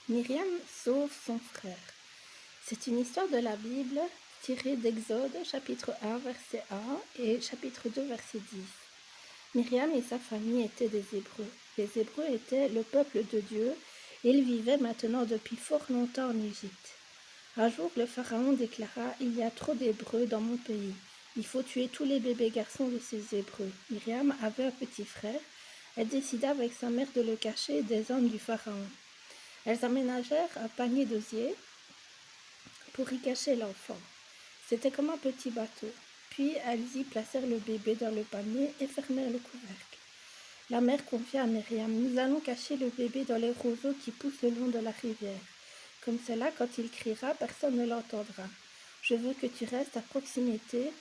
Myriam sauve son frère. C'est une histoire de la Bible tirée d'Exode, chapitre 1, verset 1 et chapitre 2, verset 10. Myriam et sa famille étaient des Hébreux. Les Hébreux étaient le peuple de Dieu et ils vivaient maintenant depuis fort longtemps en Égypte. Un jour, le pharaon déclara « Il y a trop d'Hébreux dans mon pays. Il faut tuer tous les bébés garçons de ces Hébreux. » Myriam avait un petit frère. Elle décida avec sa mère de le cacher des hommes du pharaon. Elles aménagèrent un panier d'osier pour y cacher l'enfant. C'était comme un petit bateau. Puis elles y placèrent le bébé dans le panier et fermèrent le couvercle. La mère confia à Myriam « Nous allons cacher le bébé dans les roseaux qui poussent le long de la rivière. Comme cela, quand il criera, personne ne l'entendra. Je veux que tu restes à proximité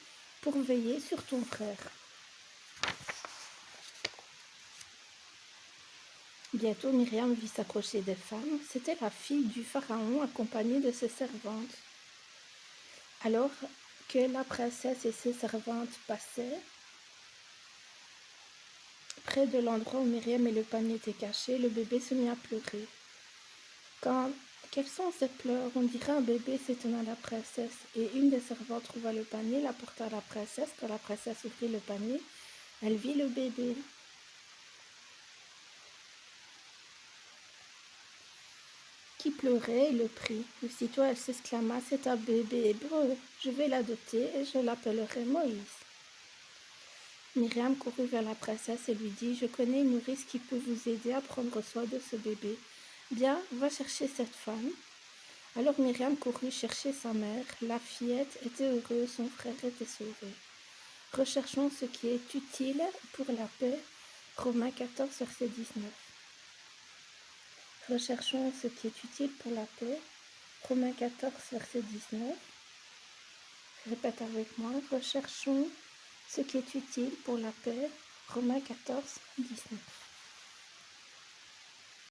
pour veiller sur ton frère. » Bientôt, Myriam vit s'approcher des femmes. C'était la fille du pharaon accompagnée de ses servantes. Alors que la princesse et ses servantes passaient près de l'endroit où Myriam et le panier étaient cachés, le bébé se mit à pleurer. Quels sont ces pleurs? On dirait un bébé, s'étonna la princesse. Et une des servantes trouva le panier, l'apporta à la princesse. Quand la princesse ouvrit le panier, elle vit le bébé qui pleurait et le prit. Aussitôt elle s'exclama « C'est un bébé hébreu, je vais l'adopter et je l'appellerai Moïse. » Myriam courut vers la princesse et lui dit « Je connais une nourrice qui peut vous aider à prendre soin de ce bébé. Bien, va chercher cette femme. » Alors Myriam courut chercher sa mère. La fillette était heureuse, son frère était sauvé. Recherchons ce qui est utile pour la paix. Romains 14, verset 19. Recherchons ce qui est utile pour la paix. Romains 14, verset 19. Répète avec moi. Recherchons ce qui est utile pour la paix. Romains 14, 19.